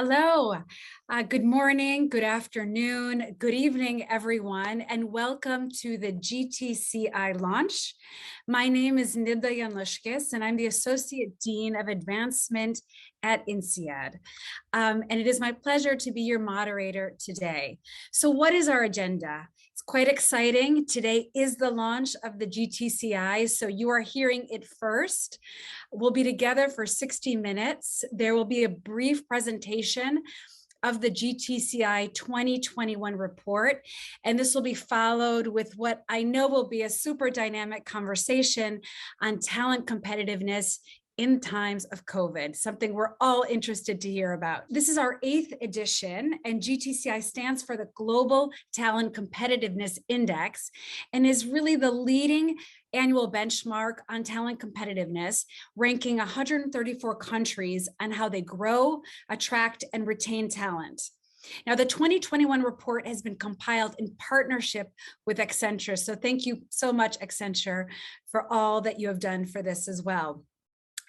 Hello, good morning, good afternoon, good evening, everyone, and welcome to the GTCI launch. My name is Nida Yanlushkis, and I'm the Associate Dean of Advancement at INSEAD. And it is my pleasure to be your moderator today. So what is our agenda? It's quite exciting. Today is the launch of the GTCI, so you are hearing it first. We'll be together for 60 minutes. There will be a brief presentation of the GTCI 2021 report, and this will be followed with what I know will be a super dynamic conversation on talent competitiveness in times of COVID, something we're all interested to hear about. This is our 8th edition, and GTCI stands for the Global Talent Competitiveness Index and is really the leading annual benchmark on talent competitiveness, ranking 134 countries on how they grow, attract, and retain talent. Now, the 2021 report has been compiled in partnership with Accenture. So thank you so much, Accenture, for all that you have done for this as well.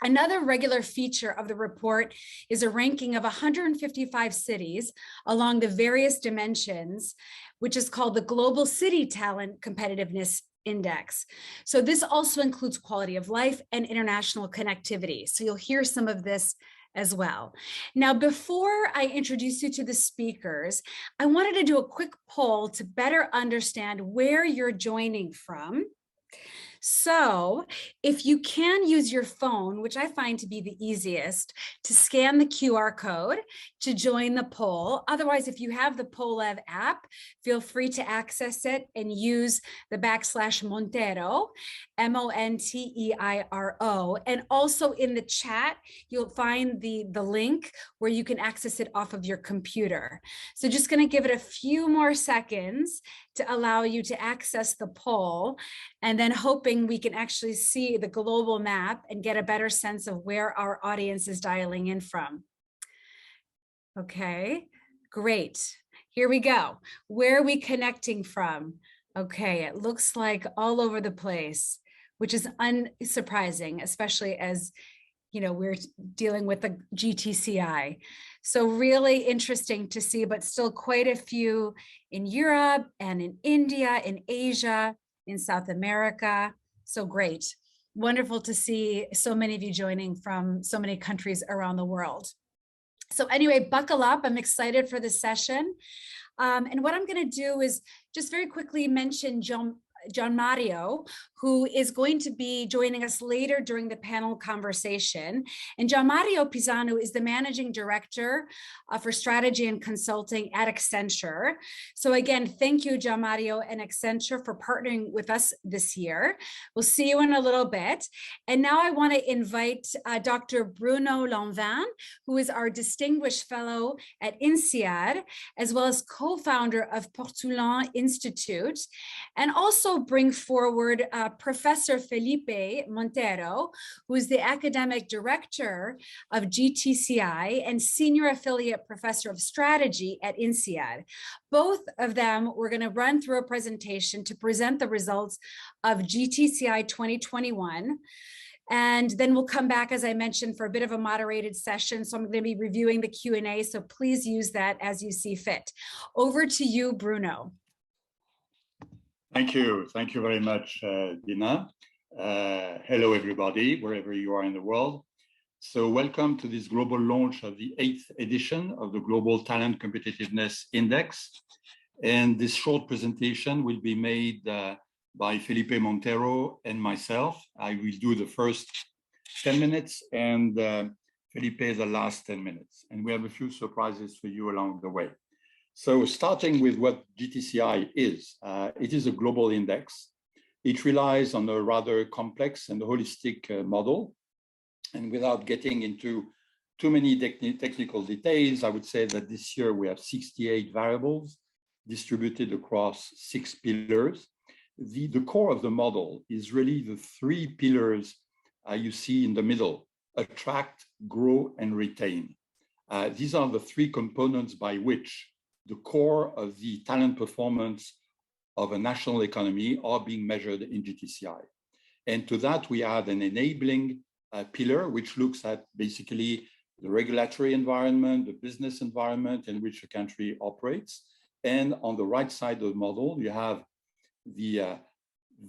Another regular feature of the report is a ranking of 155 cities along the various dimensions, which is called the Global City Talent Competitiveness Index. So this also includes quality of life and international connectivity. So you'll hear some of this as well. Now, before I introduce you to the speakers, I wanted to do a quick poll to better understand where you're joining from. So if you can use your phone, which I find to be the easiest, to scan the QR code to join the poll. Otherwise, if you have the Pollev app, feel free to access it and use the /Monteiro, Monteiro. And also in the chat, you'll find the link where you can access it off of your computer. So just going to give it a few more seconds to allow you to access the poll, and then hoping we can actually see the global map and get a better sense of where our audience is dialing in from. Okay, great. Here we go. Where are we connecting from? Okay, it looks like all over the place, which is unsurprising, especially as we're dealing with the GTCI. So really interesting to see, but still quite a few in Europe and in India, in Asia, in South America. So great. Wonderful to see so many of you joining from so many countries around the world. So anyway, buckle up. I'm excited for this session. And what I'm going to do is just very quickly mention John Mario, who is going to be joining us later during the panel conversation. And John Mario Pisano is the Managing Director for Strategy and Consulting at Accenture. So again, thank you, John Mario and Accenture, for partnering with us this year. We'll see you in a little bit. And now I want to invite Dr. Bruno Lanvin, who is our Distinguished Fellow at INSEAD, as well as co-founder of Portulans Institute, and also bring forward Professor Felipe Monteiro, who is the Academic Director of GTCI and Senior Affiliate Professor of Strategy at INSEAD. Both of them, we're going to run through a presentation to present the results of GTCI 2021. And then we'll come back, as I mentioned, for a bit of a moderated session. So I'm going to be reviewing the Q&A, so please use that as you see fit. Over to you, Bruno. Thank you. Thank you very much, Dina. Hello, everybody, wherever you are in the world. So welcome to this global launch of the 8th edition of the Global Talent Competitiveness Index. And this short presentation will be made by Felipe Monteiro and myself. I will do the first 10 minutes and Felipe the last 10 minutes. And we have a few surprises for you along the way. So starting with what GTCI is, it is a global index. It relies on a rather complex and holistic model. And without getting into too many technical details, I would say that this year we have 68 variables distributed across 6 pillars. The core of the model is really the 3 pillars you see in the middle: attract, grow, and retain. These are the 3 components by which the core of the talent performance of a national economy are being measured in GTCI. And to that, we add an enabling pillar, which looks at basically the regulatory environment, the business environment in which a country operates. And on the right side of the model, you have the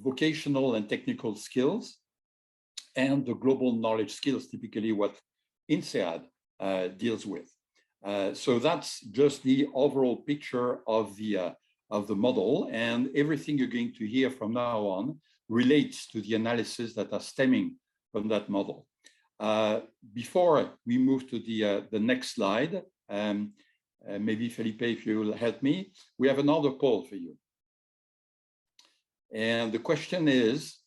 vocational and technical skills and the global knowledge skills, typically what INSEAD deals with. So that's just the overall picture of the model, and everything you're going to hear from now on relates to the analysis that are stemming from that model. Before we move to the next slide, maybe Felipe, if you will help me, we have another poll for you. And the question is,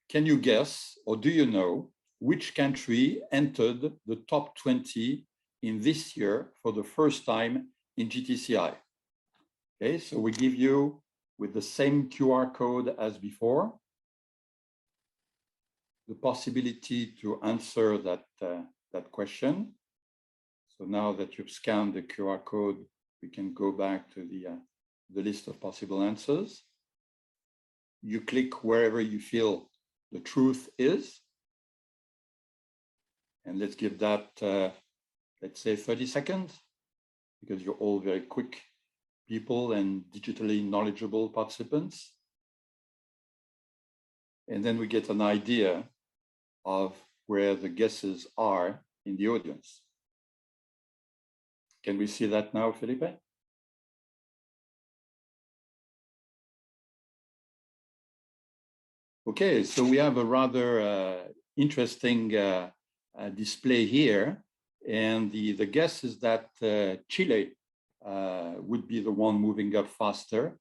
can you guess, or do you know, which country entered the top 20 in this year for the first time in GTCI? Okay, so we give you, with the same QR code as before, the possibility to answer that question. So now that you've scanned the QR code, we can go back to the list of possible answers. You click wherever you feel the truth is. And let's give that, let's say 30 seconds, because you're all very quick people and digitally knowledgeable participants. And then we get an idea of where the guesses are in the audience. Can we see that now, Felipe? Okay, so we have a rather interesting display here. And the guess is that Chile would be the one moving up faster,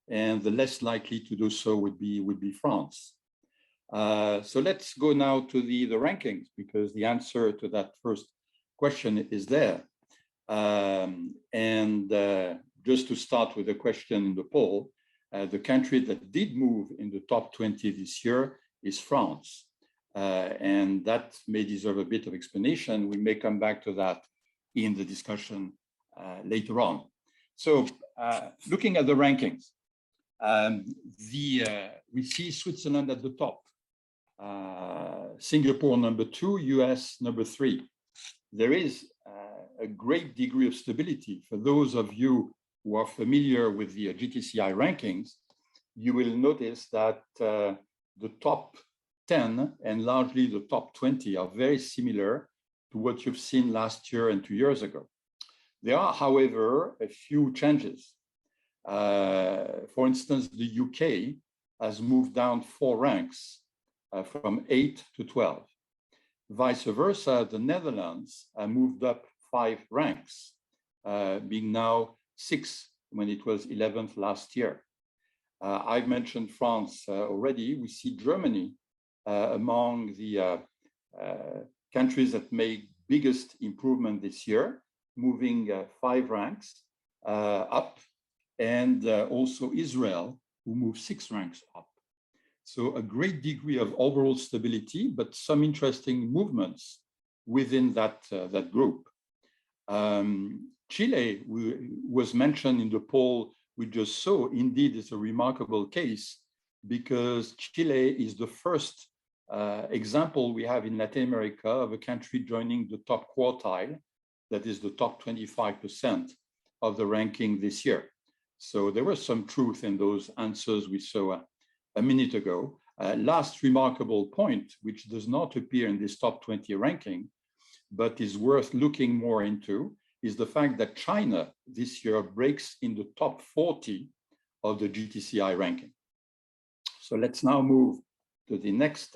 and the less likely to do so would be France. So let's go now to the rankings, because the answer to that first question is there. Just to start with the question in the poll, the country that did move in the top 20 this year is France. And that may deserve a bit of explanation. We may come back to that in the discussion later on. So looking at the rankings, we see Switzerland at the top, Singapore number 2, US number 3. There is a great degree of stability. For those of you who are familiar with the GTCI rankings, you will notice that the top 10 and largely the top 20 are very similar to what you've seen last year and 2 years ago. There are, however, a few changes. For instance, the UK has moved down 4 ranks from 8 to 12. Vice versa, the Netherlands moved up 5 ranks, being now 6 when it was 11th last year. I've mentioned France already. We see Germany among the countries that made biggest improvement this year, moving 5 ranks up, and also Israel, who moved 6 ranks up. So a great degree of overall stability, but some interesting movements within that group. Chile was mentioned in the poll we just saw. Indeed, it's a remarkable case, because Chile is the first example we have in Latin America of a country joining the top quartile, that is the top 25% of the ranking this year. So there was some truth in those answers we saw a minute ago. Last remarkable point, which does not appear in this top 20 ranking, but is worth looking more into, is the fact that China this year breaks in the top 40 of the GTCI ranking. So let's now move to the next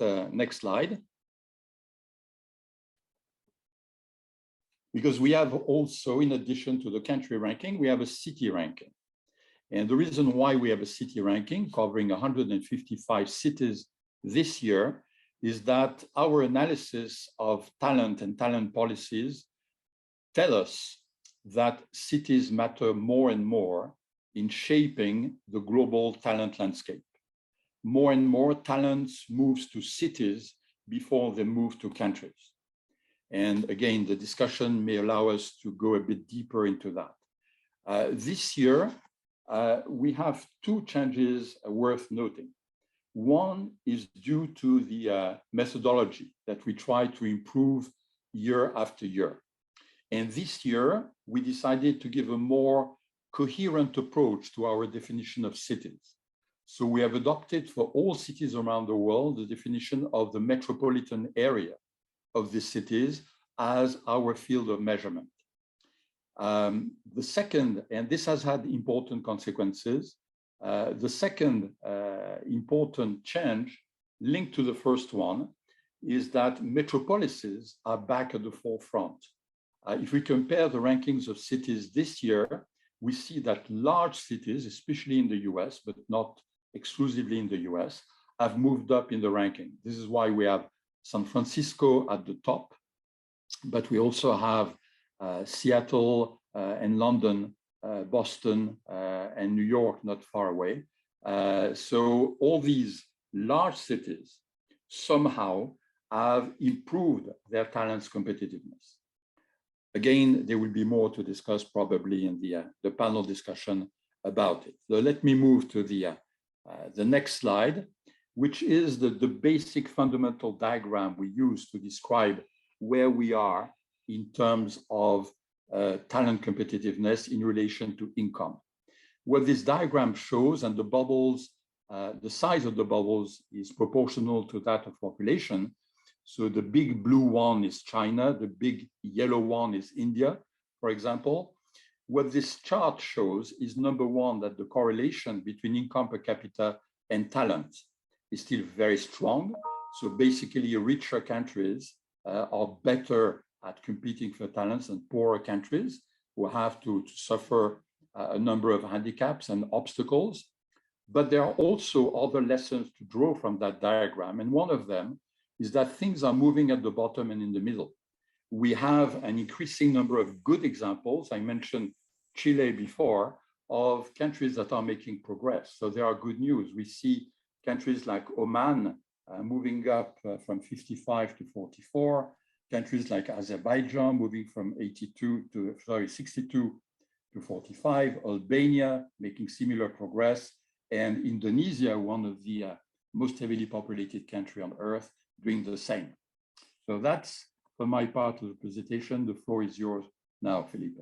slide. Because we have also, in addition to the country ranking, we have a city ranking. And the reason why we have a city ranking covering 155 cities this year is that our analysis of talent and talent policies tell us that cities matter more and more in shaping the global talent landscape. More and more talents moves to cities before they move to countries. And again, the discussion may allow us to go a bit deeper into that. This year, we have 2 changes worth noting. One is due to the methodology that we try to improve year after year. And this year, we decided to give a more coherent approach to our definition of cities. So we have adopted for all cities around the world the definition of the metropolitan area of these cities as our field of measurement. The second, and this has had important consequences, the second important change linked to the first one is that metropolises are back at the forefront. If we compare the rankings of cities this year, we see that large cities, especially in the US, but not exclusively in the US, have moved up in the ranking. This is why we have San Francisco at the top, but we also have Seattle and London, Boston and New York not far away. So all these large cities somehow have improved their talents competitiveness. Again, there will be more to discuss probably in the panel discussion about it. So let me move to the next slide, which is the basic fundamental diagram we use to describe where we are in terms of talent competitiveness in relation to income. What this diagram shows, and the bubbles, the size of the bubbles is proportional to that of population. So the big blue one is China, the big yellow one is India, for example. What this chart shows is, number one, that the correlation between income per capita and talent is still very strong. So basically, richer countries are better at competing for talents than poorer countries who have to suffer a number of handicaps and obstacles. But there are also other lessons to draw from that diagram. And one of them is that things are moving at the bottom and in the middle. We have an increasing number of good examples. I mentioned Chile before, of countries that are making progress. So there are good news. We see countries like Oman moving up from 55 to 44, countries like Azerbaijan moving from 62 to 45, Albania making similar progress, and Indonesia, one of the most heavily populated country on earth, doing the same. So that's for my part of the presentation. The floor is yours now, Felipe.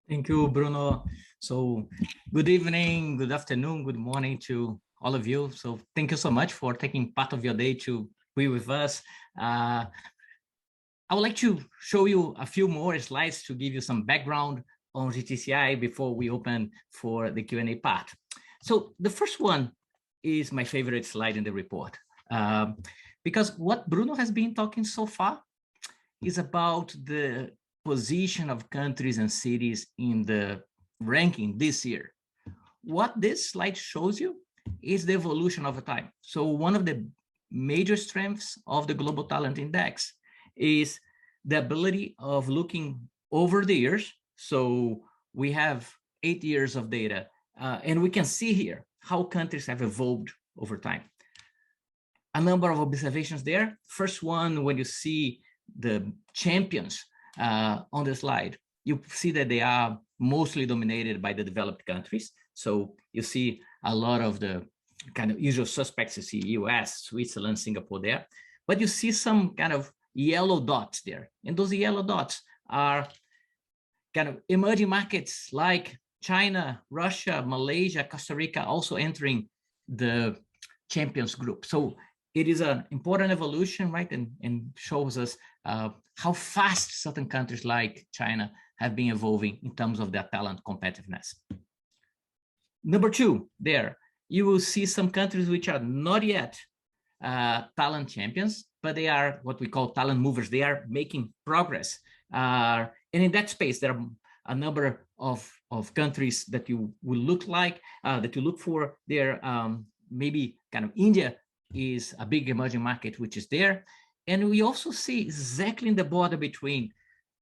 Thank you, Bruno. So good evening, good afternoon, good morning to all of you. So thank you so much for taking part of your day to be with us. I would like to show you a few more slides to give you some background on GTCI before we open for the Q&A part. So the first one is my favorite slide in the report, because what Bruno has been talking so far is about the position of countries and cities in the ranking this year. What this slide shows you is the evolution over time. So one of the major strengths of the Global Talent Index is the ability of looking over the years. So we have 8 years of data, and we can see here how countries have evolved over time. A number of observations there. First one, when you see the champions on the slide, you see that they are mostly dominated by the developed countries. So you see a lot of the kind of usual suspects. You see US, Switzerland, Singapore there, but you see some kind of yellow dots there. And those yellow dots are kind of emerging markets like China, Russia, Malaysia, Costa Rica also entering the champions group. So it is an important evolution, right? And shows us how fast certain countries like China have been evolving in terms of their talent competitiveness. Number two, there, you will see some countries which are not yet talent champions, but they are what we call talent movers. They are making progress. And in that space, there are a number of countries that you will look like, that you look for there. Maybe kind of India is a big emerging market, which is there. And we also see exactly in the border between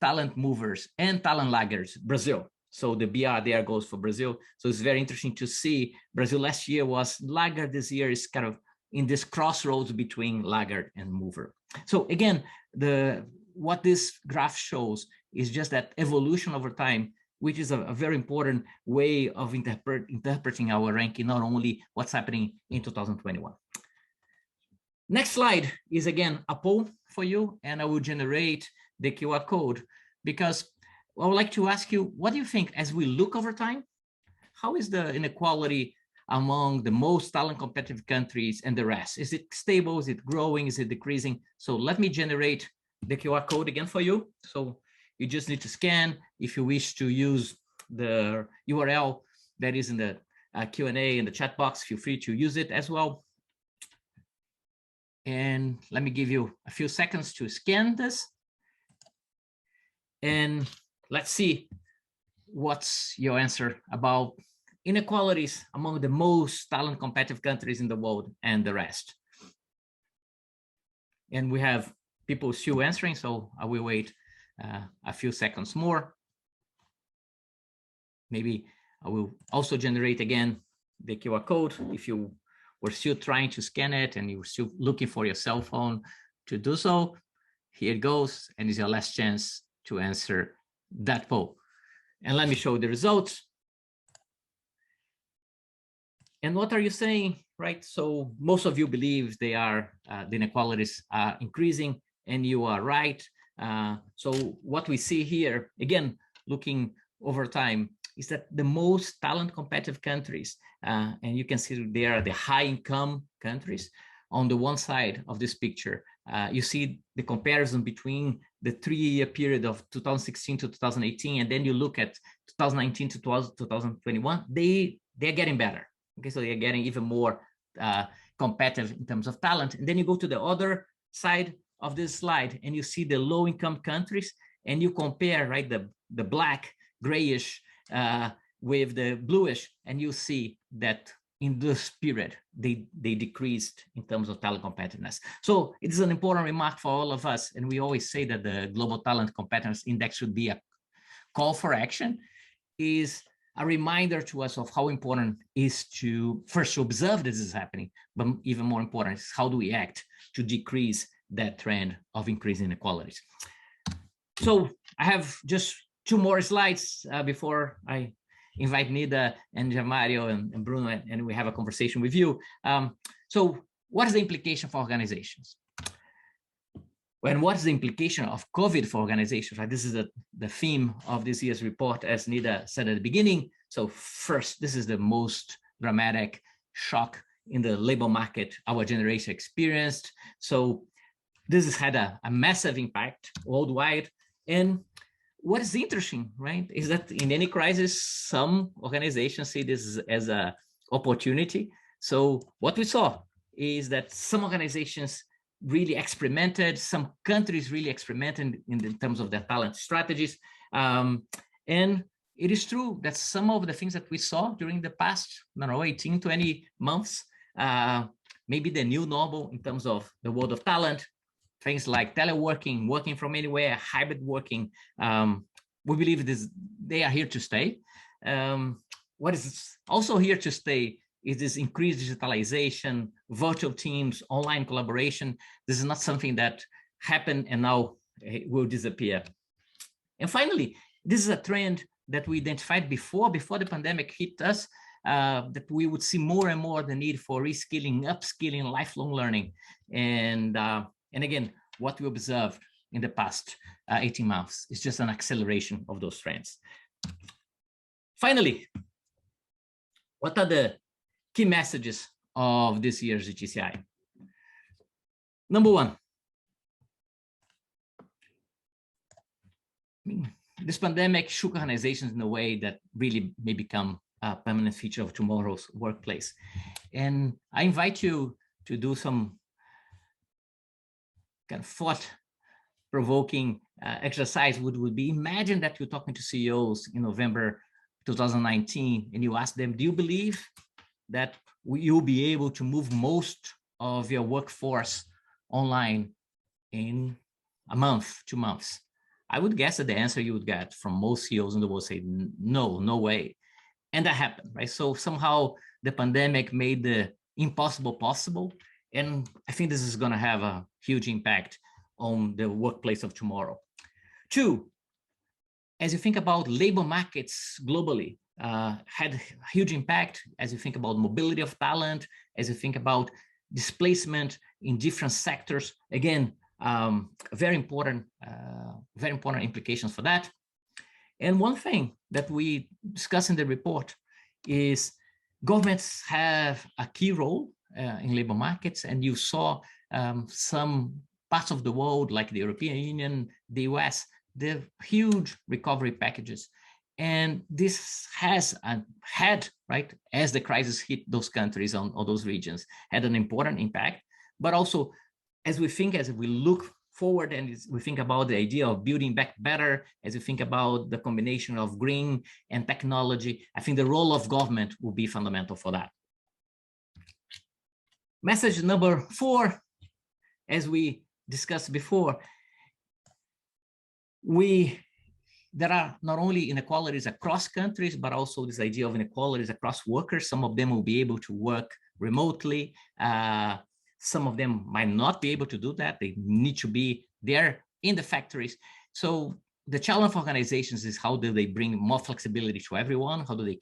talent movers and talent laggards, Brazil. So the BR there goes for Brazil. So it's very interesting to see Brazil last year was laggard, this year is kind of in this crossroads between laggard and mover. So again, what this graph shows is just that evolution over time, which is a very important way of interpreting our ranking, not only what's happening in 2021. Next slide is again a poll for you, and I will generate the QR code, because I would like to ask you, what do you think as we look over time? How is the inequality among the most talent competitive countries and the rest? Is it stable? Is it growing? Is it decreasing? So let me generate the QR code again for you. So you just need to scan. If you wish to use the URL that is in the Q&A in the chat box, feel free to use it as well. And let me give you a few seconds to scan this. And let's see what's your answer about inequalities among the most talent competitive countries in the world and the rest. And we have people still answering, so I will wait a few seconds more. Maybe I will also generate again the QR code if you were still trying to scan it and you're still looking for your cell phone to do so. Here it goes, and it's your last chance to answer that poll. And let me show the results. And what are you saying, right? So most of you believe they are, the inequalities are increasing, and you are right. So what we see here, again, looking over time, is that the most talent competitive countries, and you can see they are the high income countries. On the one side of this picture, you see the comparison between the 3-year period of 2016 to 2018, and then you look at 2019 to 2021, they're getting better. Okay, so they're getting even more competitive in terms of talent. And then you go to the other side of this slide and you see the low income countries, and you compare, right, the black, grayish with the bluish, and you see that in this period, they decreased in terms of talent competitiveness. So it is an important remark for all of us. And we always say that the Global Talent Competitiveness Index should be a call for action, is a reminder to us of how important is to first to observe this is happening, but even more important is how do we act to decrease that trend of increasing inequalities. So I have just 2 more slides before I invite Nida and Jamario and Bruno, and we have a conversation with you. So what is the implication for organizations? And what is the implication of COVID for organizations? Right? This is the theme of this year's report, as Nida said at the beginning. So first, this is the most dramatic shock in the labor market our generation experienced. So this has had a massive impact worldwide. And what is interesting, right, is that in any crisis, some organizations see this as an opportunity. So what we saw is that some organizations really experimented, some countries really experimented in terms of their talent strategies. And it is true that some of the things that we saw during the past, 18, 20 months, maybe the new normal in terms of the world of talent, things like teleworking, working from anywhere, hybrid working, we believe they are here to stay. What is also here to stay is this increased digitalization, virtual teams, online collaboration. This is not something that happened and now will disappear. And finally, this is a trend that we identified before the pandemic hit us, that we would see more and more the need for reskilling, upskilling, lifelong learning. And again, what we observed in the past 18 months is just an acceleration of those trends. Finally, what are the key messages of this year's GTCI? Number 1, this pandemic shook organizations in a way that really may become a permanent feature of tomorrow's workplace. And I invite you to do some kind of thought-provoking exercise. Would be, imagine that you're talking to CEOs in November 2019 and you ask them, do you believe that you'll be able to move most of your workforce online in a month, 2 months? I would guess that the answer you would get from most CEOs in the world say, no way. And that happened, right? So somehow the pandemic made the impossible possible. And I think this is going to have a huge impact on the workplace of tomorrow. 2, as you think about labor markets globally, had a huge impact as you think about mobility of talent, as you think about displacement in different sectors. Again, very important implications for that. And one thing that we discuss in the report is governments have a key role in labor markets, and you saw some parts of the world like the European Union, the US, the huge recovery packages. And this has had, right, as the crisis hit those countries on those regions, had an important impact. But also, as we look forward and we think about the idea of building back better, as we think about the combination of green and technology, I think the role of government will be fundamental for that. Message number 4, as we discussed before, there are not only inequalities across countries, but also this idea of inequalities across workers. Some of them will be able to work remotely. Some of them might not be able to do that. They need to be there in the factories. So the challenge for organizations is how do they bring more flexibility to everyone? How do they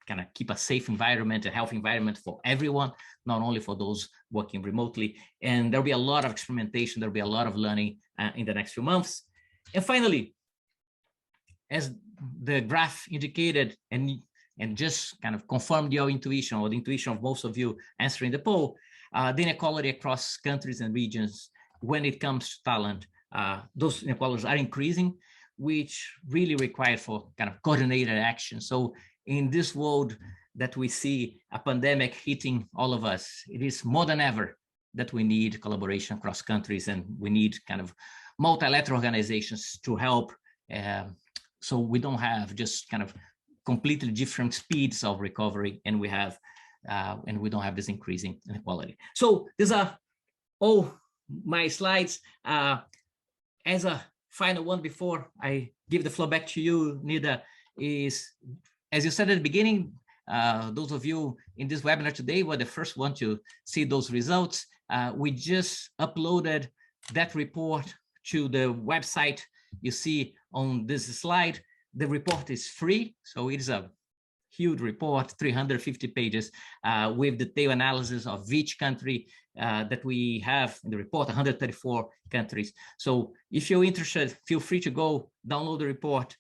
kind of keep a safe environment, a healthy environment for everyone, not only for those working remotely? And there'll be a lot of experimentation. There'll be a lot of learning in the next few months. And finally, as the graph indicated, and just kind of confirmed your intuition or the intuition of most of you answering the poll, the inequality across countries and regions when it comes to talent, those inequalities are increasing, which really require for kind of coordinated action. So in this world that we see a pandemic hitting all of us, it is more than ever that we need collaboration across countries, and we need kind of multilateral organizations to help, so we don't have just kind of completely different speeds of recovery, and we don't have this increasing inequality. So these are all my slides. As a final one before I give the floor back to you, Nida, is, as you said at the beginning, those of you in this webinar today were the first one to see those results. We just uploaded that report to the website you see on this slide. The report is free, so it is a huge report, 350 pages, with detailed analysis of each country that we have in the report, 134 countries. So if you're interested, feel free to go download the report,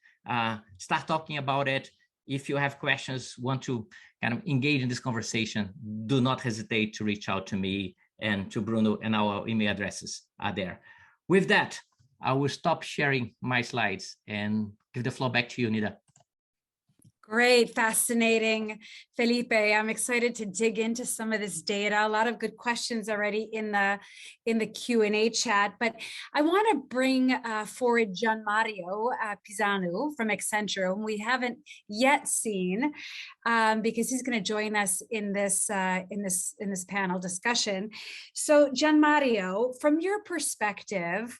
start talking about it. If you have questions, want to kind of engage in this conversation, do not hesitate to reach out to me and to Bruno, and our email addresses are there. With that, I will stop sharing my slides and give the floor back to you, Nida. Great, fascinating, Felipe. I'm excited to dig into some of this data. A lot of good questions already in the Q&A chat, but I want to bring forward Gian Mario Pisanu from Accenture, whom we haven't yet seen, because he's going to join us in this panel discussion. So, Gian Mario, from your perspective,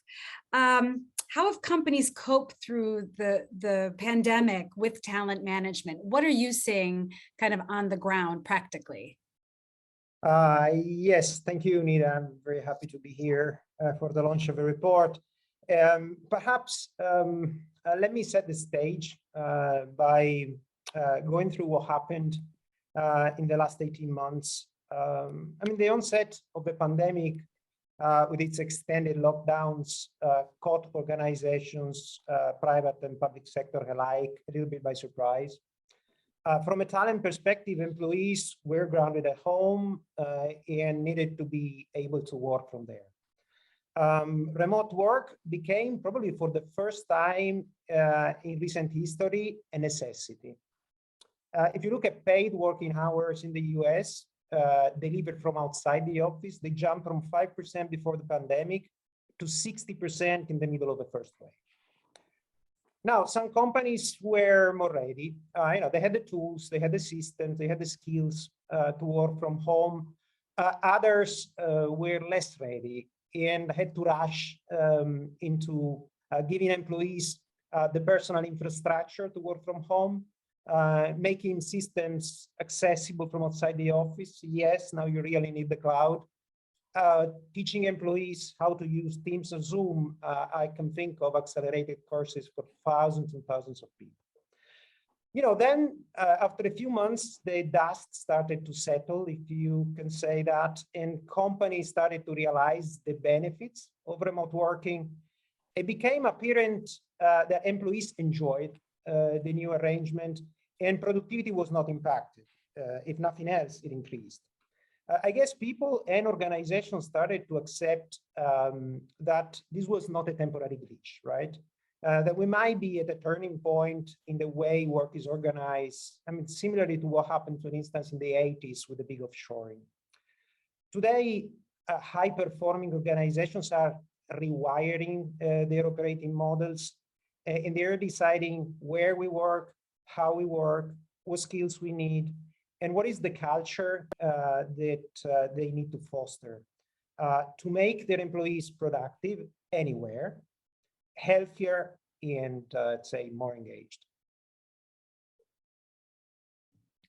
how have companies coped through the pandemic with talent management? What are you seeing kind of on the ground practically? Yes, thank you, Nida. I'm very happy to be here for the launch of a report. Perhaps let me set the stage by going through what happened in the last 18 months. I mean, the onset of the pandemic with its extended lockdowns caught organizations, private and public sector alike, a little bit by surprise. From a talent perspective, employees were grounded at home and needed to be able to work from there. Remote work became, probably for the first time in recent history, a necessity. If you look at paid working hours in the US, delivered from outside the office, they jumped from 5% before the pandemic to 60% in the middle of the first wave. Now, some companies were more ready. They had the tools, they had the systems, they had the skills to work from home. Others were less ready and had to rush into giving employees the personal infrastructure to work from home. Making systems accessible from outside the office. Yes, now you really need the cloud. Teaching employees how to use Teams and Zoom. I can think of accelerated courses for thousands and thousands of people. Then after a few months, the dust started to settle, if you can say that, and companies started to realize the benefits of remote working. It became apparent that employees enjoyed the new arrangement and productivity was not impacted. If nothing else, it increased. I guess people and organizations started to accept that this was not a temporary glitch, right? That we might be at a turning point in the way work is organized. I mean, similarly to what happened, for instance, in the 80s with the big offshoring. Today, high-performing organizations are rewiring their operating models, and they're deciding where we work, how we work, what skills we need, and what is the culture that they need to foster to make their employees productive anywhere, healthier, and say more engaged.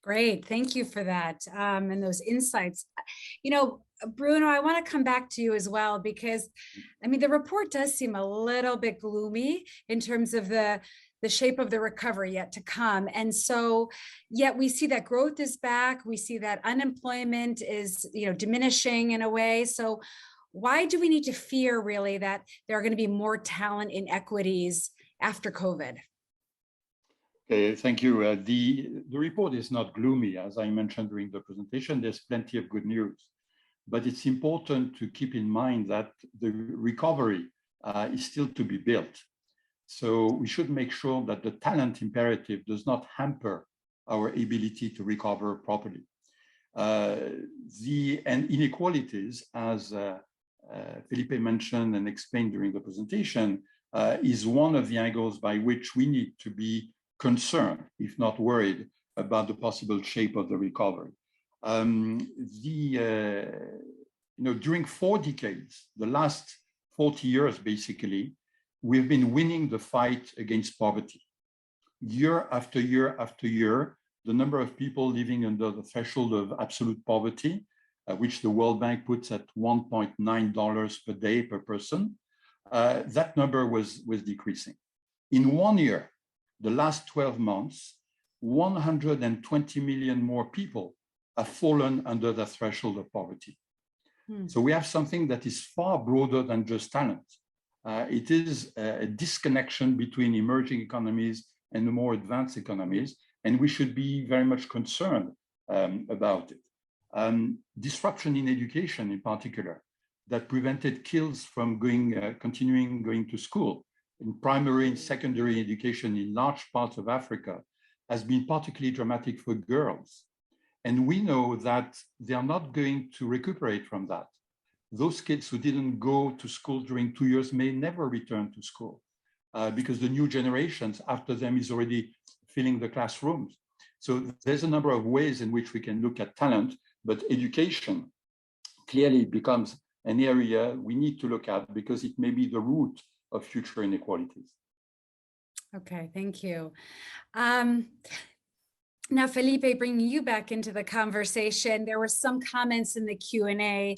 Great, thank you for that and those insights. Bruno, I want to come back to you as well, because I mean, the report does seem a little bit gloomy in terms of the shape of the recovery yet to come. And so yet we see that growth is back. We see that unemployment is, diminishing in a way. So why do we need to fear really that there are going to be more talent inequities after COVID? Okay, thank you. The report is not gloomy. As I mentioned during the presentation, there's plenty of good news. But it's important to keep in mind that the recovery is still to be built. So we should make sure that the talent imperative does not hamper our ability to recover properly. And inequalities, as Felipe mentioned and explained during the presentation, is one of the angles by which we need to be concerned, if not worried, about the possible shape of the recovery. During 4 decades, the last 40 years, basically, we've been winning the fight against poverty. Year after year after year, the number of people living under the threshold of absolute poverty, which the World Bank puts at $1.9 per day per person, that number was decreasing. In 1 year, the last 12 months, 120 million more people have fallen under the threshold of poverty. So we have something that is far broader than just talent. It is a disconnection between emerging economies and the more advanced economies, and we should be very much concerned about it. Disruption in education, in particular, that prevented kids from continuing going to school in primary and secondary education in large parts of Africa, has been particularly dramatic for girls. And we know that they are not going to recuperate from that. Those kids who didn't go to school during 2 years may never return to school because the new generations after them is already filling the classrooms. So there's a number of ways in which we can look at talent, but education clearly becomes an area we need to look at because it may be the root of future inequalities. Okay, thank you. Now, Felipe, bringing you back into the conversation, there were some comments in the Q&A,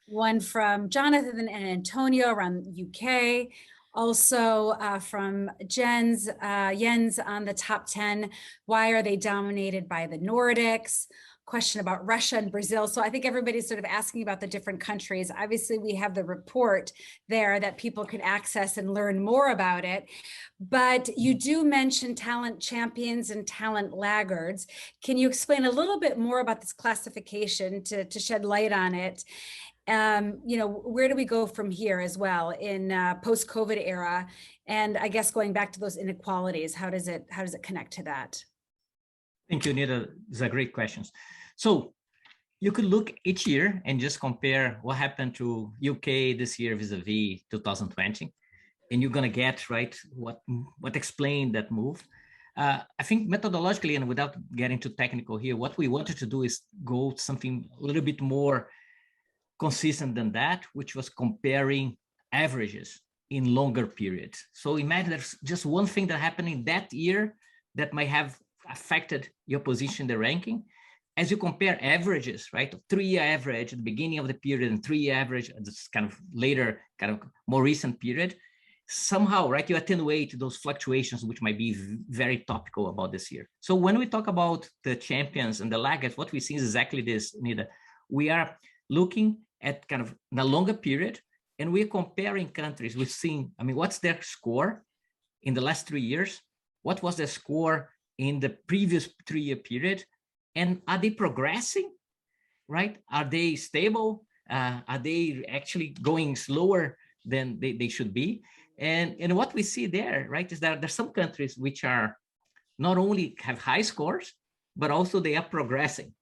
one from Jonathan and Antonio around UK, also from Jens on the top 10, why are they dominated by the Nordics? Question about Russia and Brazil. So I think everybody's sort of asking about the different countries. Obviously, we have the report there that people can access and learn more about it. But you do mention talent champions and talent laggards. Can you explain a little bit more about this classification to shed light on it? Where do we go from here as well in post-COVID era? And I guess going back to those inequalities, how does it connect to that? Thank you, Nida. These are great questions. So you could look each year and just compare what happened to UK this year vis-a-vis 2020, and you're going to get right what explained that move. I think methodologically, and without getting too technical here, what we wanted to do is go to something a little bit more consistent than that, which was comparing averages in longer periods. So imagine there's just one thing that happened in that year that might have affected your position in the ranking. As you compare averages, right, 3-year average at the beginning of the period and 3-year average at this kind of later, kind of more recent period, somehow, right, you attenuate those fluctuations, which might be very topical about this year. So when we talk about the champions and the laggards, what we see is exactly this, Nida. We are looking at kind of a longer period, and we're comparing countries. We've seen, I mean, what's their score in the last 3 years? What was their score in the previous 3-year period? And are they progressing, right? Are they stable? Are they actually going slower than they should be? And what we see there, right, is that there's some countries which are not only have high scores, but also they are progressing.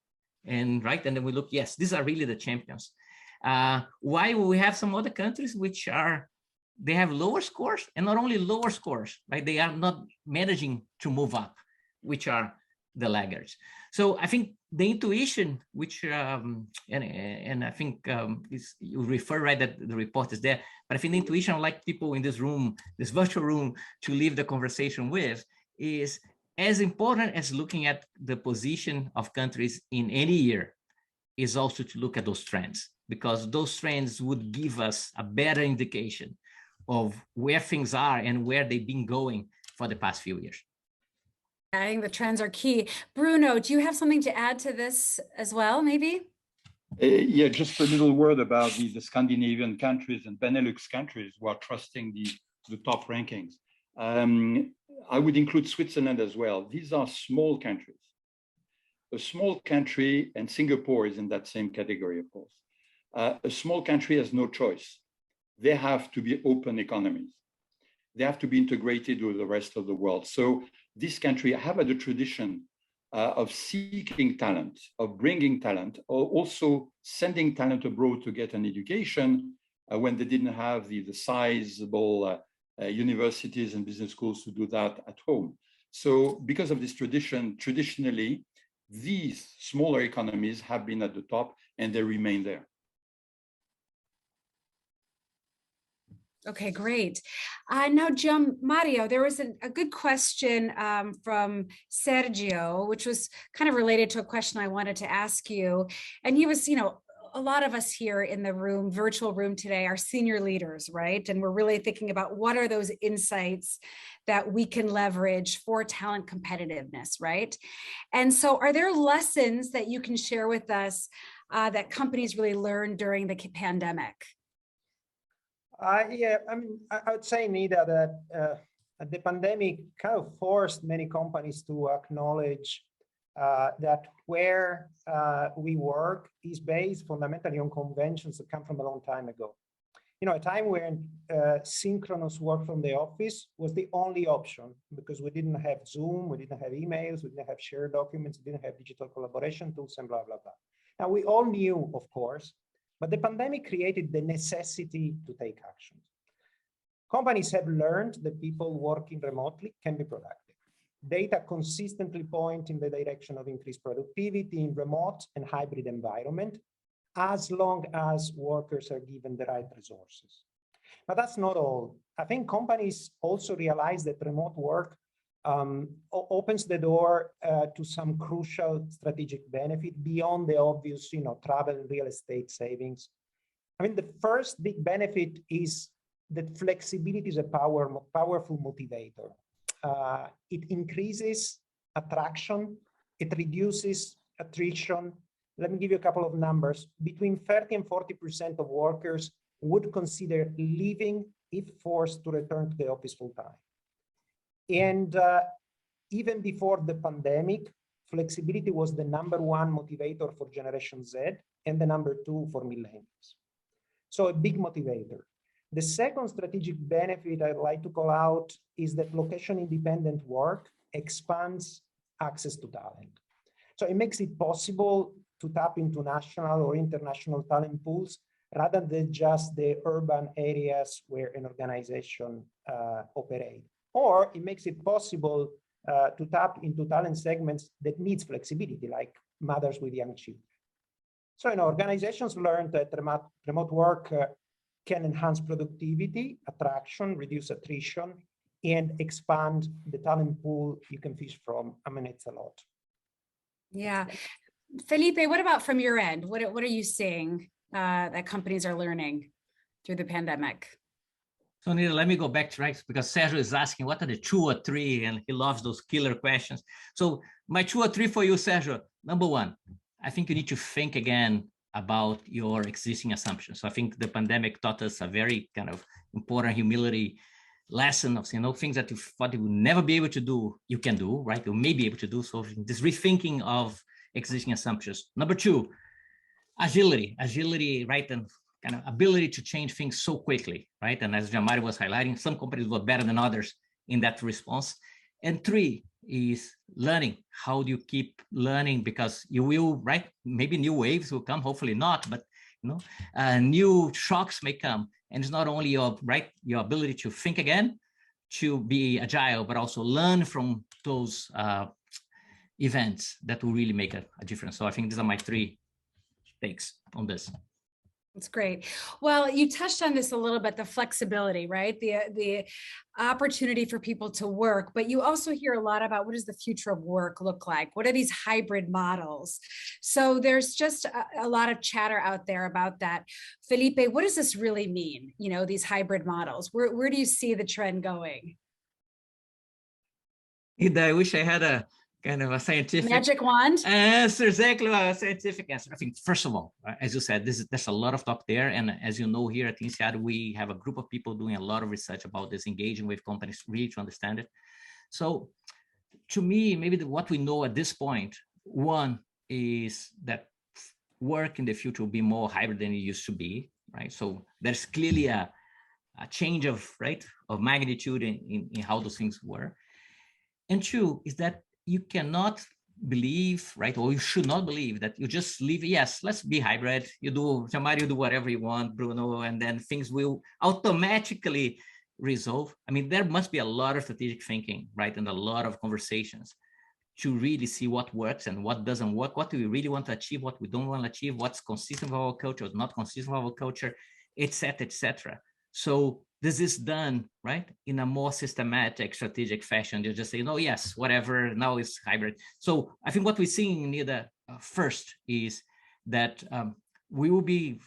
And right, and then we look, yes, these are really the champions. While we have some other countries which are, they have lower scores, and not only lower scores, right, they are not managing to move up, which are the laggards. So I think the intuition, which and I think is, you refer, right, that the report is there, but I think the intuition I'd like people in this room, this virtual room, to leave the conversation with is as important as looking at the position of countries in any year is also to look at those trends, because those trends would give us a better indication of where things are and where they've been going for the past few years. I think the trends are key. Bruno, do you have something to add to this as well, maybe? Yeah, just a little word about the Scandinavian countries and Benelux countries who are trusting the top rankings. I would include Switzerland as well. These are small countries. A small country, and Singapore is in that same category, of course. A small country has no choice. They have to be open economies. They have to be integrated with the rest of the world. So this country have had a tradition of seeking talent, of bringing talent, or also sending talent abroad to get an education when they didn't have the sizable universities and business schools to do that at home. So because of this tradition, traditionally, these smaller economies have been at the top and they remain there. Okay, great. Now, Mario, there was a good question from Sergio, which was kind of related to a question I wanted to ask you. And he was, a lot of us here in the room, virtual room today, are senior leaders, right? And we're really thinking about what are those insights that we can leverage for talent competitiveness, right? And so are there lessons that you can share with us that companies really learned during the pandemic? Yeah, I mean, I would say, Nida, that the pandemic kind of forced many companies to acknowledge that where we work is based fundamentally on conventions that come from a long time ago. A time when synchronous work from the office was the only option because we didn't have Zoom, we didn't have emails, we didn't have shared documents, we didn't have digital collaboration tools, and blah, blah, blah. Now, we all knew, of course, but the pandemic created the necessity to take action. Companies have learned that people working remotely can be productive. Data consistently point in the direction of increased productivity in remote and hybrid environment, as long as workers are given the right resources. But that's not all. I think companies also realize that remote work opens the door to some crucial strategic benefit beyond the obvious, travel and real estate savings. I mean, the first big benefit is that flexibility is a powerful motivator. It increases attraction, it reduces attrition. Let me give you a couple of numbers. Between 30 and 40% of workers would consider leaving if forced to return to the office full time. And even before the pandemic, flexibility was the #1 motivator for Generation Z and the #2 for millennials. So a big motivator. The second strategic benefit I'd like to call out is that location-independent work expands access to talent. So it makes it possible to tap into national or international talent pools rather than just the urban areas where an organization operates. Or it makes it possible to tap into talent segments that needs flexibility, like mothers with young children. So, organizations learned that remote work can enhance productivity, attraction, reduce attrition, and expand the talent pool you can fish from. I mean, it's a lot. Yeah. Felipe, what about from your end? What are you seeing that companies are learning through the pandemic? So Nida, let me go back to right, because Sergio is asking what are the 2 or 3, and he loves those killer questions. So my 2 or 3 for you, Sergio. Number 1, I think you need to think again about your existing assumptions. So I think the pandemic taught us a very kind of important humility lesson of, things that you thought you would never be able to do, you can do, right? You may be able to do. So this rethinking of existing assumptions. Number 2, agility, right? And kind of ability to change things so quickly, right? And as Jean-Marie was highlighting, some companies were better than others in that response. And 3 is learning. How do you keep learning? Because you will, right? Maybe new waves will come, hopefully not, but new shocks may come. And it's not only your ability to think again, to be agile, but also learn from those events that will really make a difference. So I think these are my 3 takes on this. That's great. Well, you touched on this a little bit, the flexibility, right? The opportunity for people to work, but you also hear a lot about what does the future of work look like? What are these hybrid models? So there's just a lot of chatter out there about that. Felipe, what does this really mean? These hybrid models, where do you see the trend going? I wish I had a kind of a scientific magic wand answer, exactly a scientific answer. I think, first of all, as you said, there's a lot of talk there. And as you know, here at INSEAD, we have a group of people doing a lot of research about this, engaging with companies really to understand it. So to me, maybe what we know at this point, one is that work in the future will be more hybrid than it used to be, right? So there's clearly a change of magnitude in how those things were. And 2 is that you cannot believe, right? Or you should not believe that you just leave. Yes, let's be hybrid. You do, Jean-Marie, you do whatever you want, Bruno, and then things will automatically resolve. I mean, there must be a lot of strategic thinking, right? And a lot of conversations to really see what works and what doesn't work, what do we really want to achieve, what we don't want to achieve, what's consistent with our culture, what's not consistent with our culture, et cetera, et cetera. So this is done, right, in a more systematic, strategic fashion. You just say, no, yes, whatever, now it's hybrid. So I think what we're seeing, Nida, first is that we will be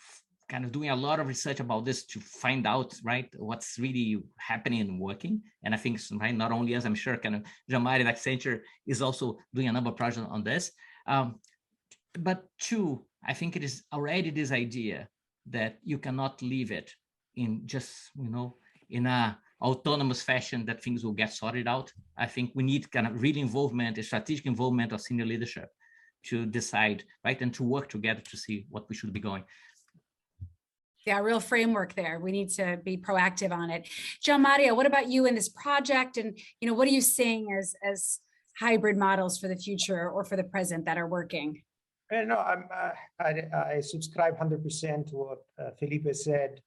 kind of doing a lot of research about this to find out, right, what's really happening and working. And I think, right, not only us, I'm sure kind of Jean-Marie at Accenture is also doing a number of projects on this. But 2, I think it is already this idea that you cannot leave it in just, in a autonomous fashion that things will get sorted out. I think we need kind of real involvement, a strategic involvement of senior leadership to decide, right, and to work together to see what we should be going. Yeah, real framework there. We need to be proactive on it. Jean-Marie, what about you in this project? And, what are you seeing as hybrid models for the future or for the present that are working? I subscribe 100% to what Felipe said.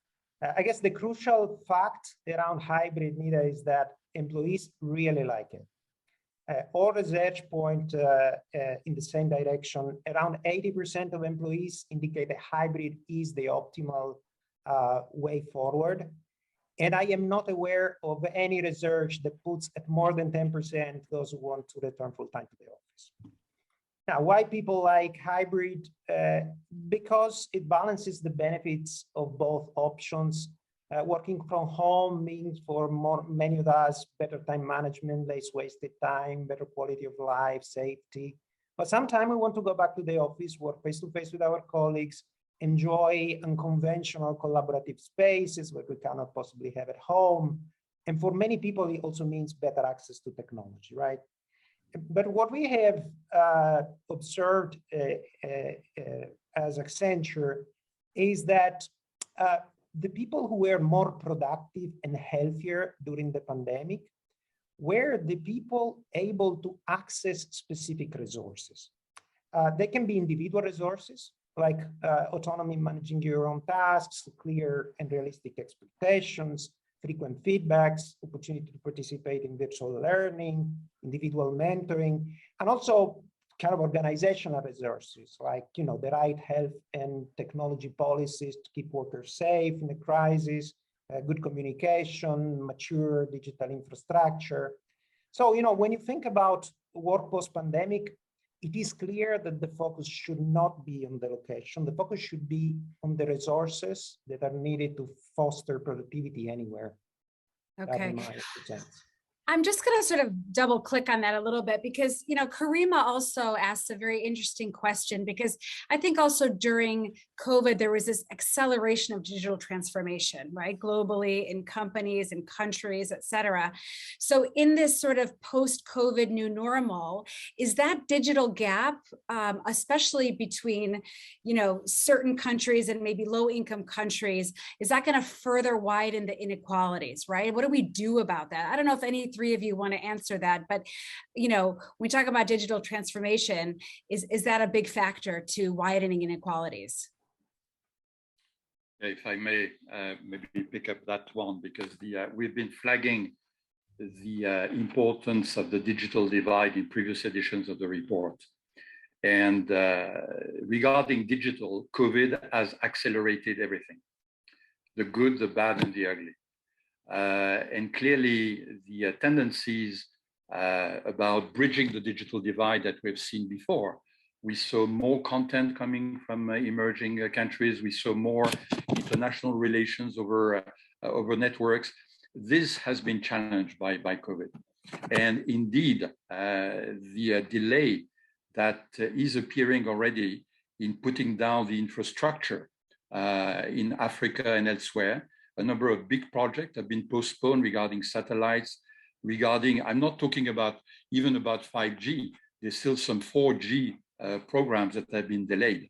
I guess the crucial fact around hybrid, Nida, is that employees really like it. All research point in the same direction. Around 80% of employees indicate that hybrid is the optimal way forward. And I am not aware of any research that puts at more than 10% those who want to return full-time to the office. Now, why people like hybrid? Because it balances the benefits of both options. Working from home means for many of us better time management, less wasted time, better quality of life, safety. But sometimes we want to go back to the office, work face-to-face with our colleagues, enjoy unconventional collaborative spaces where we cannot possibly have at home. And for many people, it also means better access to technology, right? But what we have observed as Accenture is that the people who were more productive and healthier during the pandemic were the people able to access specific resources. They can be individual resources, like autonomy managing your own tasks, clear and realistic expectations, frequent feedbacks, opportunity to participate in virtual learning, individual mentoring, and also kind of organizational resources like, the right health and technology policies to keep workers safe in a crisis, good communication, mature digital infrastructure. So, when you think about work post-pandemic, it is clear that the focus should not be on the location. The focus should be on the resources that are needed to foster productivity anywhere. Okay. in my 2 cents. I'm just going to sort of double click on that a little bit because, you know, Karima also asked a very interesting question because I think also during COVID, there was this acceleration of digital transformation, right? Globally in companies and countries, et cetera. So in this sort of post-COVID new normal, is that digital gap, especially between, you know, certain countries and maybe low income countries, is that going to further widen the inequalities, right? What do we do about that? I don't know if any three of you want to answer that, but you know, when we talk about digital transformation, is that a big factor to widening inequalities? If I may maybe pick up that one, because we've been flagging the importance of the digital divide in previous editions of the report. And regarding digital, COVID has accelerated everything, the good, the bad, and the ugly. And clearly the tendencies about bridging the digital divide that we've seen before. We saw more content coming from emerging countries. We saw more international relations over networks. This has been challenged by COVID. And indeed, the delay that is appearing already in putting down the infrastructure in Africa and elsewhere. A number of big projects have been postponed regarding satellites, I'm not talking about even about 5G, there's still some 4G programs that have been delayed.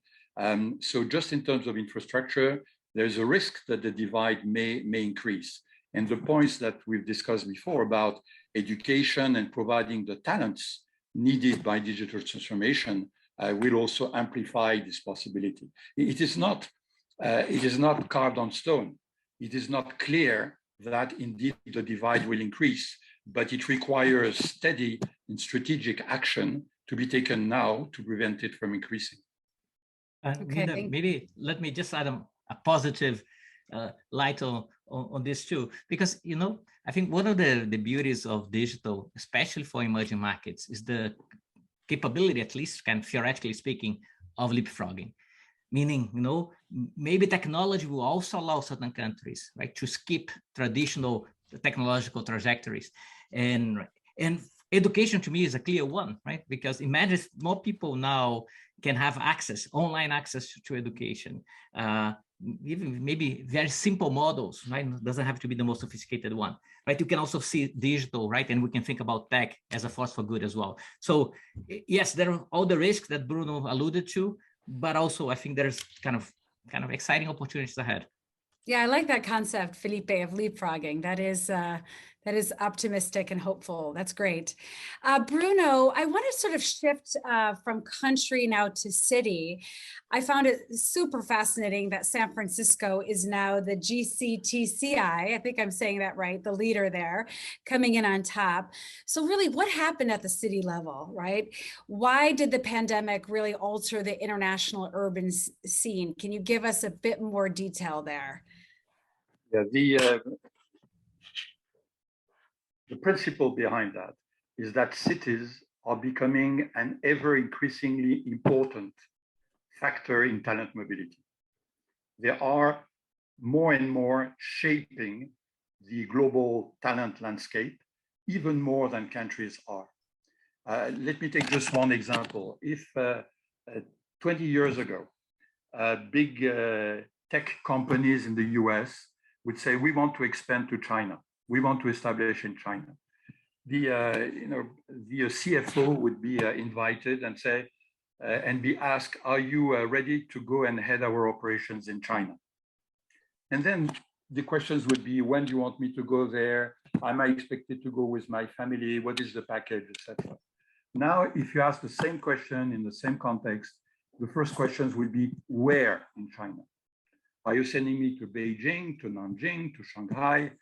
So just in terms of infrastructure, there's a risk that the divide may increase. And the points that we've discussed before about education and providing the talents needed by digital transformation will also amplify this possibility. It is not carved on stone. It is not clear that indeed the divide will increase, but it requires steady and strategic action to be taken now to prevent it from increasing. Okay, Nina, maybe let me just add a positive light on this too, because, you know, I think one of the beauties of digital, especially for emerging markets, is the capability, at least kind of theoretically speaking, of leapfrogging. Meaning, you know, maybe technology will also allow certain countries, right, to skip traditional technological trajectories. And education to me is a clear one, right? Because imagine if more people now can have access, online access to education, even maybe very simple models, right? It doesn't have to be the most sophisticated one, right? You can also see digital, right? And we can think about tech as a force for good as well. So yes, there are all the risks that Bruno alluded to, but also I think there's kind of exciting opportunities ahead. Yeah, I like that concept, Felipe, of leapfrogging. That is optimistic and hopeful. That's great. Bruno, I want to sort of shift from country now to city. I found it super fascinating that San Francisco is now the GCTCI. I think I'm saying that right, the leader there, coming in on top. So really, what happened at the city level, right? Why did the pandemic really alter the international urban scene? Can you give us a bit more detail there? Yeah, the principle behind that is that cities are becoming an ever increasingly important factor in talent mobility. They are more and more shaping the global talent landscape, even more than countries are. Let me take just one example. If 20 years ago, big tech companies in the US would say, we want to expand to China. We want to establish in China. The CFO would be invited and say, and be asked, are you ready to go and head our operations in China? And then the questions would be, when do you want me to go there? Am I expected to go with my family? What is the package, etc. Now, if you ask the same question in the same context, the first questions would be, where in China? Are you sending me to Beijing, to Nanjing, to Shanghai?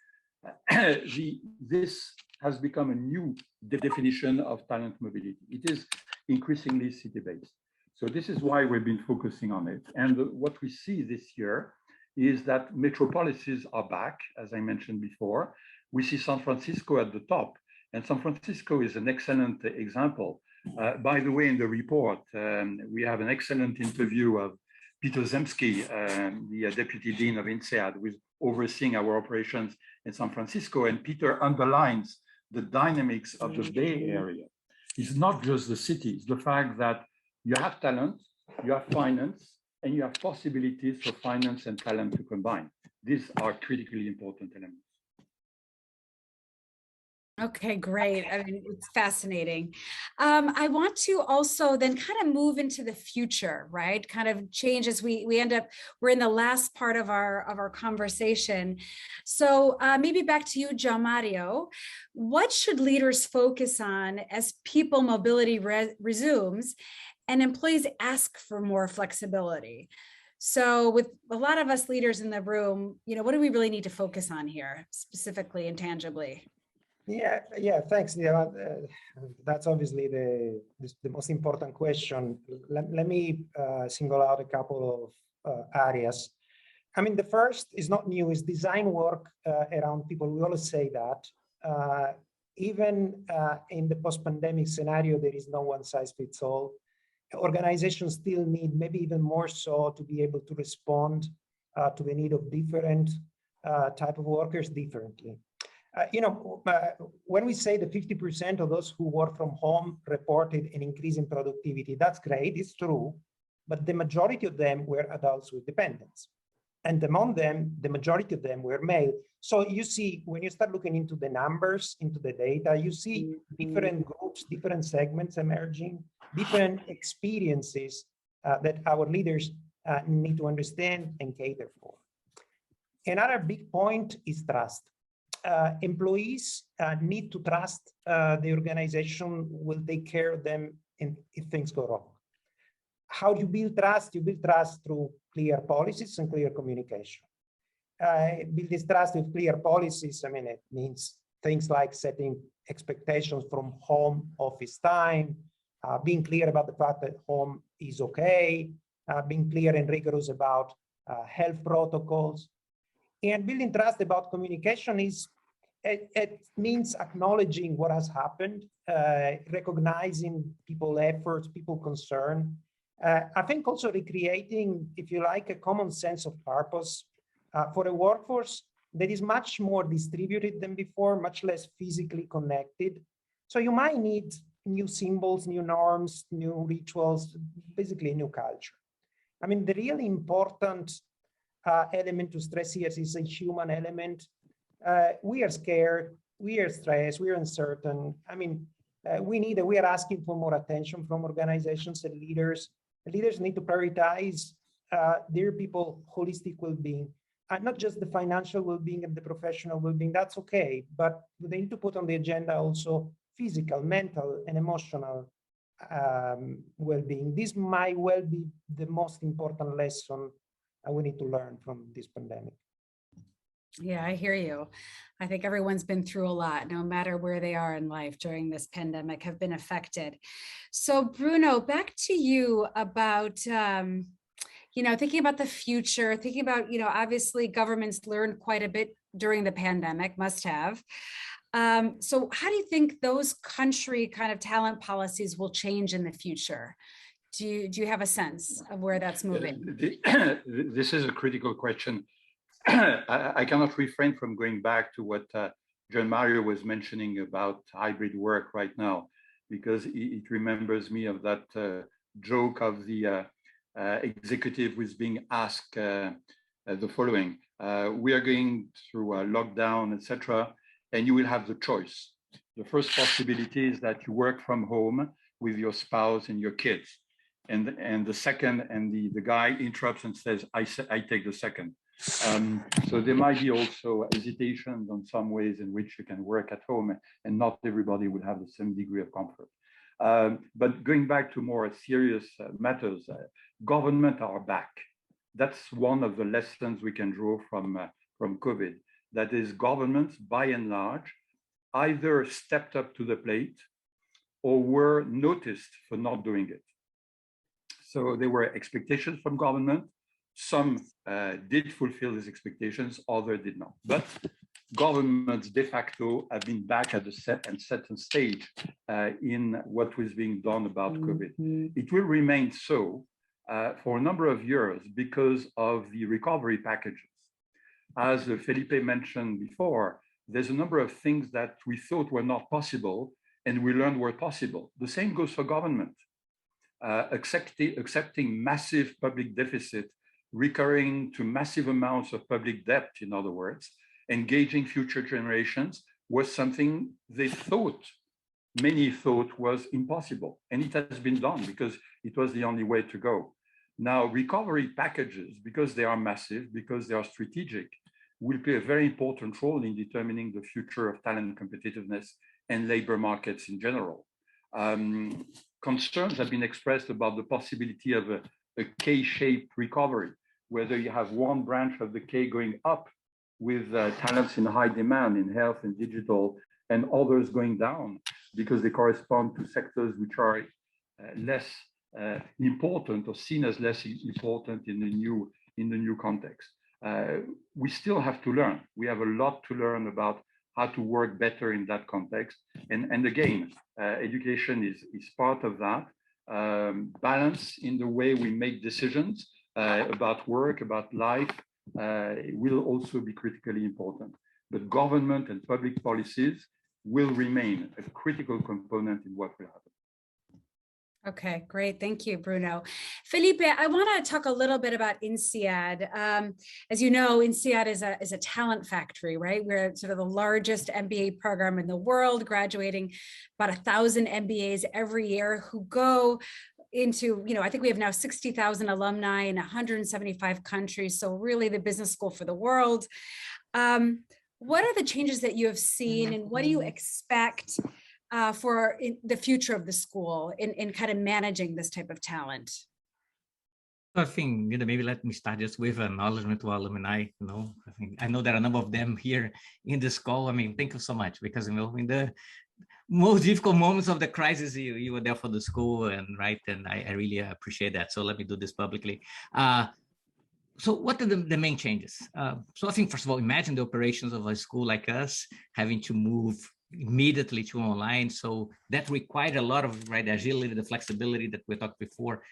This has become a new definition of talent mobility. It is increasingly city-based. So this is why we've been focusing on it. And what we see this year is that metropolises are back, as I mentioned before. We see San Francisco at the top, and San Francisco is an excellent example. By the way, in the report, we have an excellent interview of Peter Zemski, the Deputy Dean of INSEAD, who is overseeing our operations in San Francisco, and Peter underlines the dynamics of the Bay Area. It's not just the city, it's the fact that you have talent, you have finance, and you have possibilities for finance and talent to combine. These are critically important elements. Okay, great. I mean, it's fascinating. I want to also then kind of move into the future, right? Kind of change as we end up, we're in the last part of our conversation. So maybe back to you, João Mario. What should leaders focus on as people mobility resumes and employees ask for more flexibility? So with a lot of us leaders in the room, you know, what do we really need to focus on here, specifically and tangibly? Yeah, thanks. Yeah, that's obviously the most important question. Let me single out a couple of areas. I mean, the first is not new, is design work around people. We always say that. Even in the post-pandemic scenario, there is no one size fits all. Organizations still need, maybe even more so, to be able to respond to the need of different type of workers differently. When we say that 50% of those who work from home reported an increase in productivity, that's great, it's true, but the majority of them were adults with dependents. And among them, the majority of them were male. So you see, when you start looking into the numbers, into the data, you see different groups, different segments emerging, different experiences that our leaders need to understand and cater for. Another big point is trust. Employees need to trust the organization will take care of them if things go wrong. How do you build trust? You build trust through clear policies and clear communication. Build this trust with clear policies. I mean, it means things like setting expectations from home office time, being clear about the fact that home is okay, being clear and rigorous about health protocols. And building trust about communication is, it means acknowledging what has happened, recognizing people's efforts, people's concern. I think also recreating, if you like, a common sense of purpose for a workforce that is much more distributed than before, much less physically connected. So you might need new symbols, new norms, new rituals, basically a new culture. I mean, the really important element to stress here is a human element. We are scared, we are stressed, we are uncertain. I mean, we are asking for more attention from organizations and leaders. Leaders need to prioritize their people holistic well-being, not just the financial well-being and the professional well-being. That's okay, but they need to put on the agenda also physical, mental, and emotional well-being. This might well be the most important lesson we need to learn from this pandemic. Yeah, I hear you. I think everyone's been through a lot, no matter where they are in life during this pandemic, have been affected. So Bruno, back to you about, thinking about the future, thinking about, obviously governments learned quite a bit during the pandemic, must have. So how do you think those country kind of talent policies will change in the future? Do you have a sense of where that's moving? This is a critical question. I cannot refrain from going back to what João Mario was mentioning about hybrid work right now, because it remembers me of that joke of the executive who is being asked the following: we are going through a lockdown, etc., and you will have the choice. The first possibility is that you work from home with your spouse and your kids, and the second, and the guy interrupts and says, I take the second. So there might be also hesitations on some ways in which you can work at home, and not everybody will have the same degree of comfort. But going back to more serious matters, government are back. That's one of the lessons we can draw from COVID. That is, governments, by and large, either stepped up to the plate or were noticed for not doing it. So there were expectations from government. Some did fulfill these expectations, others did not. But governments de facto have been back at the certain stage in what was being done about COVID. It will remain so for a number of years because of the recovery packages. As Felipe mentioned before, there's a number of things that we thought were not possible and we learned were possible. The same goes for government. Accepting massive public deficit, recurring to massive amounts of public debt, in other words, engaging future generations was something they thought, many thought was impossible. And it has been done because it was the only way to go. Now, recovery packages, because they are massive, because they are strategic, will play a very important role in determining the future of talent competitiveness and labor markets in general. Concerns have been expressed about the possibility of a K-shaped recovery, whether you have one branch of the K going up with talents in high demand in health and digital, and others going down because they correspond to sectors which are less important or seen as less important in the new context. We still have to learn. We have a lot to learn about how to work better in that context. And again, education is part of that. Balance in the way we make decisions about work, about life, will also be critically important. But government and public policies will remain a critical component in what will happen. Okay, great. Thank you, Bruno. Felipe, I want to talk a little bit about INSEAD. As you know, INSEAD is a talent factory, right? We're sort of the largest MBA program in the world, graduating about 1,000 MBAs every year who go into, I think we have now 60,000 alumni in 175 countries. So really the business school for the world. What are the changes that you have seen and what do you expect for the future of the school in kind of managing this type of talent? I think, maybe let me start just with acknowledgement to our alumni. I know there are a number of them here in this call. Thank you so much because, in the most difficult moments of the crisis, you were there for the school and I really appreciate that. So let me do this publicly. So what are the main changes? So I think, first of all, imagine the operations of a school like us having to move immediately to online. So that required a lot of agility, the flexibility that we talked before,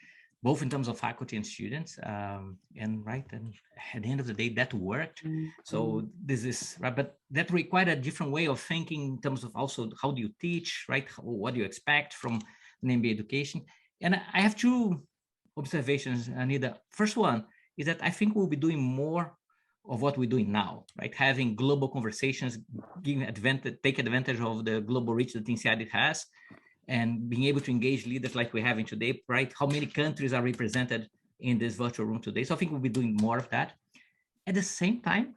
both in terms of faculty and students. And at the end of the day, that worked. So this is but that required a different way of thinking in terms of also how do you teach, what do you expect from an MBA education? And I have two observations, Anita. First one is that I think we'll be doing more of what we're doing now, Having global conversations, take advantage of the global reach that INSEAD has, and being able to engage leaders like we're having today, How many countries are represented in this virtual room today? So I think we'll be doing more of that. At the same time,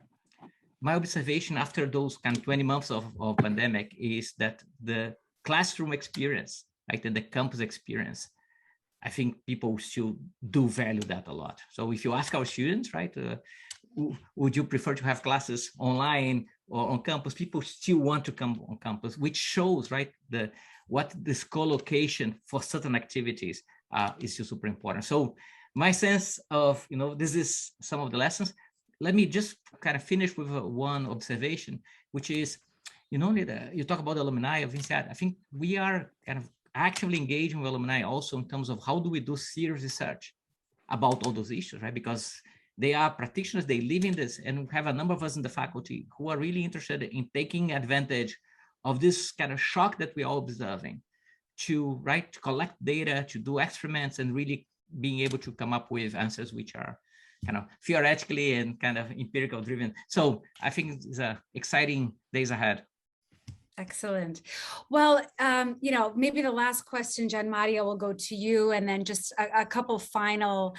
my observation after those kind of 20 months of pandemic is that the classroom experience, and the campus experience, I think people still do value that a lot. So if you ask our students, would you prefer to have classes online or on campus? People still want to come on campus, which shows, what this co-location for certain activities is still super important. So my sense of, this is some of the lessons. Let me just kind of finish with one observation, which is, you talk about the alumni of INSEAD. I think we are kind of actively engaging with alumni also in terms of how do we do serious research about all those issues, because they are practitioners, they live in this, and we have a number of us in the faculty who are really interested in taking advantage of this kind of shock that we're all observing to collect data, to do experiments, and really being able to come up with answers which are kind of theoretically and kind of empirical driven. So I think it's exciting days ahead. Excellent. Well, maybe the last question, Gian Mario, will go to you, and then just a couple final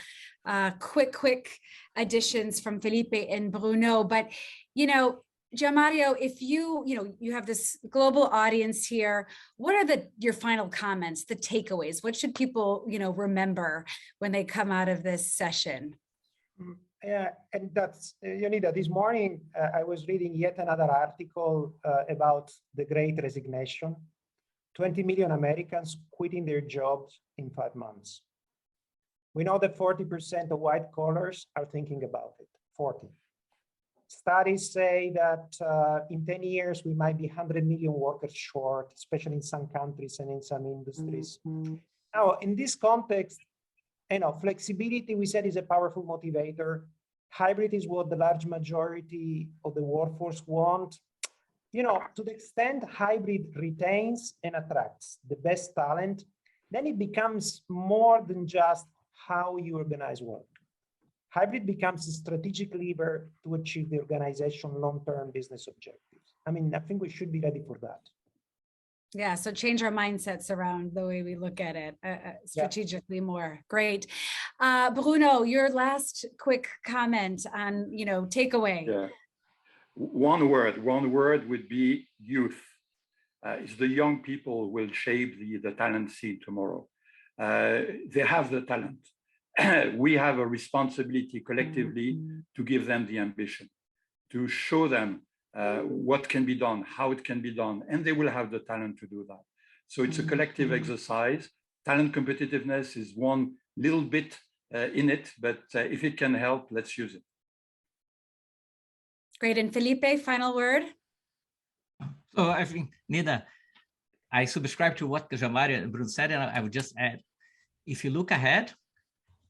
quick additions from Felipe and Bruno. But, Gian Mario, if you have this global audience here, what are your final comments, the takeaways? What should people, remember when they come out of this session? Yeah, and that's, this morning I was reading yet another article about the Great Resignation. 20 million Americans quitting their jobs in 5 months. We know that 40% of white collars are thinking about it, 40. Studies say that in 10 years, we might be 100 million workers short, especially in some countries and in some industries. Now, in this context, flexibility, we said, is a powerful motivator. hybrid is what the large majority of the workforce want. To the extent hybrid retains and attracts the best talent, then it becomes more than just how you organize work. Hybrid becomes a strategic lever to achieve the organization's long-term business objectives. I think we should be ready for that. Yeah, so change our mindsets around the way we look at it strategically more. Great. Bruno, your last quick comment on, takeaway. Yeah. One word would be youth. It's the young people will shape the talent scene tomorrow. They have the talent. We have a responsibility collectively to give them the ambition, to show them what can be done, how it can be done, and they will have the talent to do that. So it's a collective exercise. Talent competitiveness is one little bit in it, but if it can help, let's use it. Great. And Felipe, final word? So I think, Nida, I subscribe to what Jean-Marie and Bruno said, and I would just add, if you look ahead,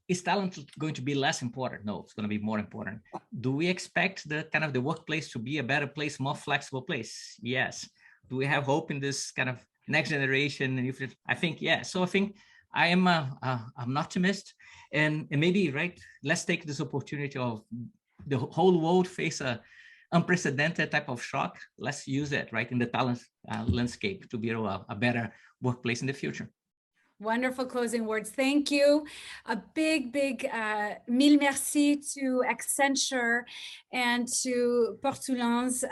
is talent going to be less important? No, it's going to be more important. Do we expect the workplace to be a better place, more flexible place? Yes. Do we have hope in this kind of next generation? And I think, yeah. So I think I'm an optimist, and maybe, right, let's take this opportunity of the whole world face a unprecedented type of shock. Let's use it, right, in the talent landscape to be a better workplace in the future. Wonderful closing words. Thank you. A big mille merci to Accenture and to Portulans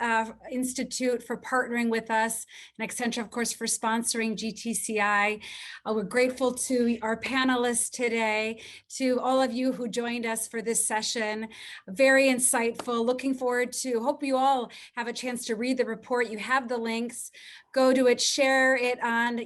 Institute for partnering with us, and Accenture, of course, for sponsoring GTCI. We're grateful to our panelists today, to all of you who joined us for this session. Very insightful. Looking forward to, hope you all have a chance to read the report. You have the links. Go to it, share it on,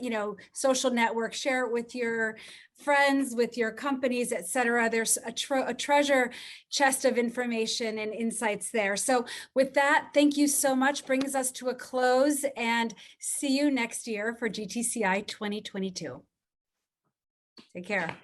social networks, share it with your friends, with your companies, etc. There's a treasure chest of information and insights there. So with that, thank you so much. Brings us to a close, and see you next year for GTCI 2022. Take care.